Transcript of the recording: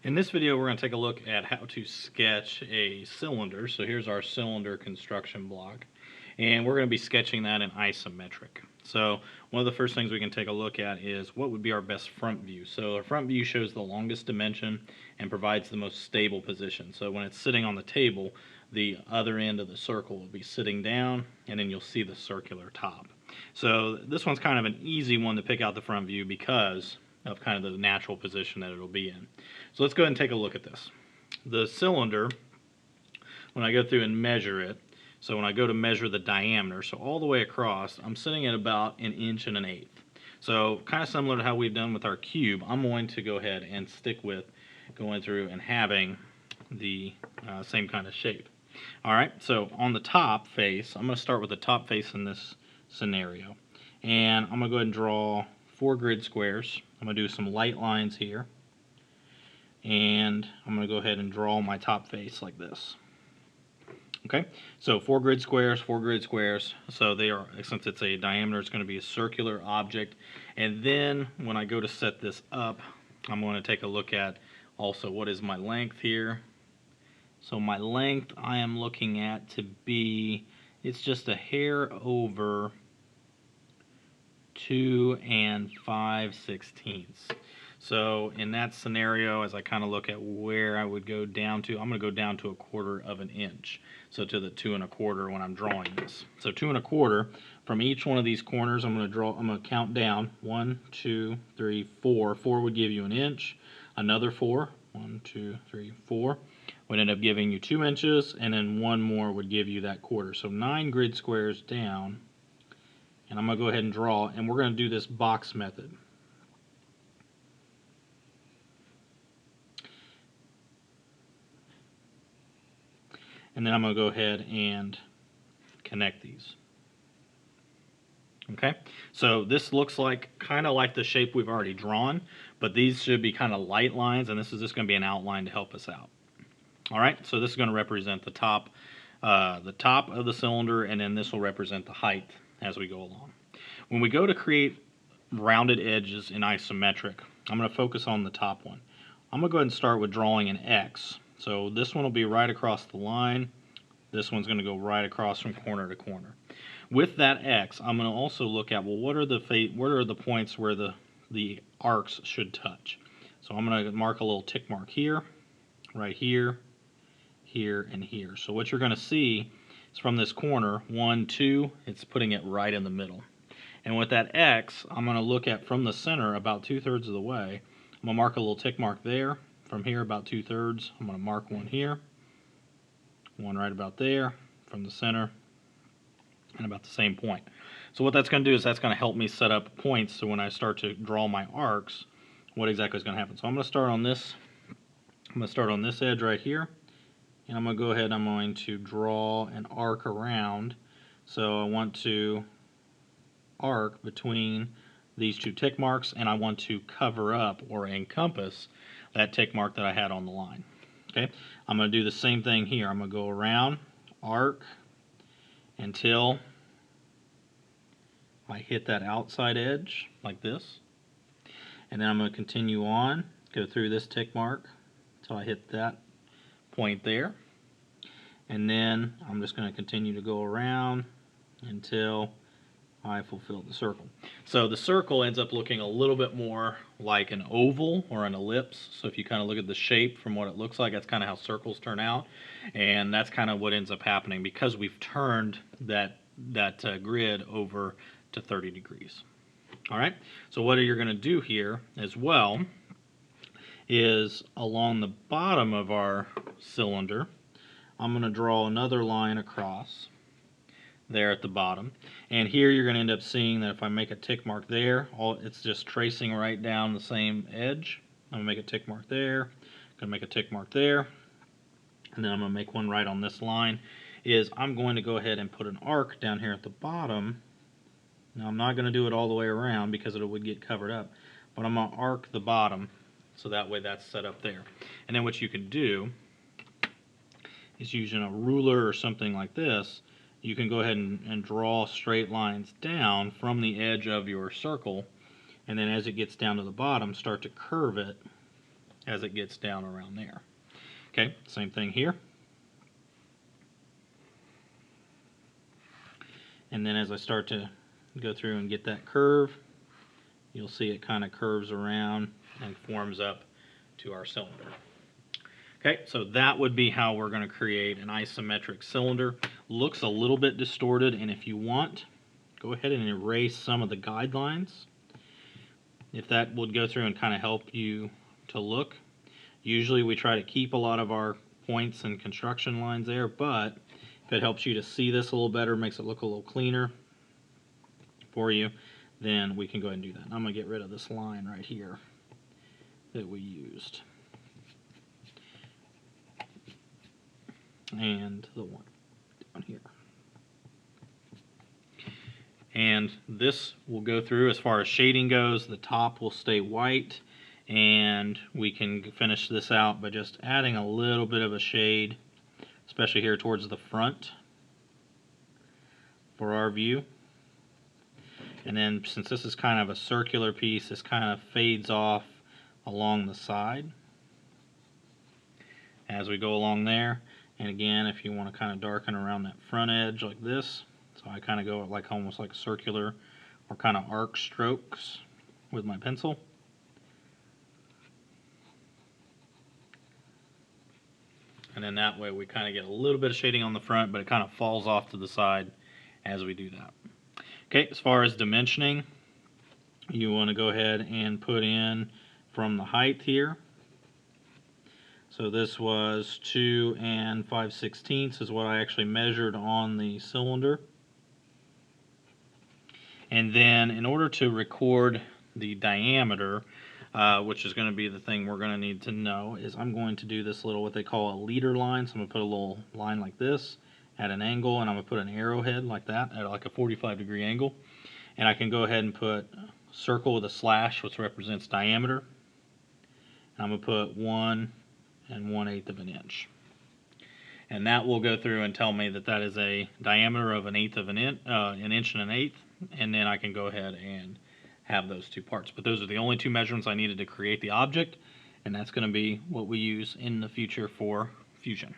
In this video, we're going to take a look at how to sketch a cylinder. So here's our cylinder construction block, and we're going to be sketching that in isometric. So one of the first things we can take a look at is what would be our best front view. So our front view shows the longest dimension and provides the most stable position. So when it's sitting on the table, the other end of the circle will be sitting down, and then you'll see the circular top. So this one's kind of an easy one to pick out the front view because of kind of the natural position that it'll be in. So let's go ahead and take a look at this. The cylinder, when I go through and measure it, so when I go to measure the diameter, so all the way across, I'm sitting at about 1 1/8 inches. So kind of similar to how we've done with our cube, I'm going to go ahead and stick with going through and having the same kind of shape. Alright, so on the top face, I'm going to start with the top face in this scenario. And I'm going to go ahead and draw 4 grid squares. I'm going to do some light lines here. And I'm going to go ahead and draw my top face like this. Okay, so 4 grid squares, 4 grid squares. So they are, since it's a diameter, it's going to be a circular object. And then when I go to set this up, I'm going to take a look at also what is my length here. So my length I am looking at to be, it's just a hair over 2 5/16. So in that scenario, as I kind of look at where I would go down to, I'm going to go down to 1/4 inch. So to the 2 1/4 when I'm drawing this. So 2 1/4 from each one of these corners. I'm going to count down 1, 2, 3, 4. 4 would give you 1 inch. Another 4, 1, 2, 3, 4 would end up giving you 2 inches, and then one more would give you that quarter. So 9 grid squares down. And I'm going to go ahead and draw, and we're going to do this box method. And then I'm going to go ahead and connect these. Okay, so this looks like kind of like the shape we've already drawn, but these should be kind of light lines, and this is just going to be an outline to help us out. All right, so this is going to represent the top of the cylinder, and then this will represent the height as we go along. When we go to create rounded edges in isometric, I'm going to focus on the top one. I'm going to go ahead and start with drawing an X. So this one will be right across the line. This one's going to go right across from corner to corner. With that X, I'm going to also look at, well, what are the points where the arcs should touch. So I'm going to mark a little tick mark here, right here, here, and here. So what you're going to see is from this corner, 1, 2, it's putting it right in the middle. And with that X, I'm going to look at from the center about 2/3 of the way. I'm going to mark a little tick mark there. From here about 2/3. I'm going to mark one here, one right about there from the center, and about the same point. So what that's going to do is that's going to help me set up points so when I start to draw my arcs, what exactly is going to happen. So I'm going to start on this. I'm going to start on this edge right here, and I'm going to go ahead and I'm going to draw an arc around. So I want to arc between these 2 tick marks, and I want to cover up or encompass that tick mark that I had on the line. Okay, I'm going to do the same thing here. I'm going to go around, arc, until I hit that outside edge like this. And then I'm going to continue on, go through this tick mark until I hit that point there. And then I'm just going to continue to go around until I fulfill the circle. So the circle ends up looking a little bit more like an oval or an ellipse. So if you kind of look at the shape from what it looks like, that's kind of how circles turn out. And that's kind of what ends up happening because we've turned that grid over to 30 degrees. All right, so what you're going to do here as well is along the bottom of our cylinder, I'm going to draw another line across there at the bottom, and here you're going to end up seeing that if I make a tick mark there, it's just tracing right down the same edge. I'm going to make a tick mark there, going to make a tick mark there, and then I'm going to make one right on this line. I'm going to go ahead and put an arc down here at the bottom. Now I'm not going to do it all the way around because it would get covered up, but I'm going to arc the bottom so that way that's set up there. And then what you can do is using a ruler or something like this, you can go ahead and draw straight lines down from the edge of your circle, and then as it gets down to the bottom, start to curve it as it gets down around there. Okay, same thing here. And then as I start to go through and get that curve, you'll see it kind of curves around and forms up to our cylinder. Okay, so that would be how we're going to create an isometric cylinder. Looks a little bit distorted, and if you want, go ahead and erase some of the guidelines. If that would go through and kind of help you to look. Usually we try to keep a lot of our points and construction lines there, but if it helps you to see this a little better, makes it look a little cleaner for you, then we can go ahead and do that. I'm going to get rid of this line right here that we used. And the one down here. And this will go through as far as shading goes. The top will stay white, and we can finish this out by just adding a little bit of a shade, especially here towards the front for our view. And then since this is kind of a circular piece, this kind of fades off along the side as we go along there. And again, if you want to kind of darken around that front edge like this, so I kind of go like almost like circular or kind of arc strokes with my pencil. And then that way we kind of get a little bit of shading on the front, but it kind of falls off to the side as we do that. Okay, as far as dimensioning, you want to go ahead and put in from the height here. So this was 2 5/16 is what I actually measured on the cylinder. And then in order to record the diameter, which is going to be the thing we're going to need to know, is I'm going to do this little what they call a leader line. So I'm going to put a little line like this at an angle, and I'm going to put an arrowhead like that at like a 45-degree angle. And I can go ahead and put a circle with a slash, which represents diameter. And I'm going to put 1 1/8 of an inch. And that will go through and tell me that that is a diameter of an inch and an eighth. And then I can go ahead and have those two parts. But those are the only two measurements I needed to create the object, and that's going to be what we use in the future for fusion.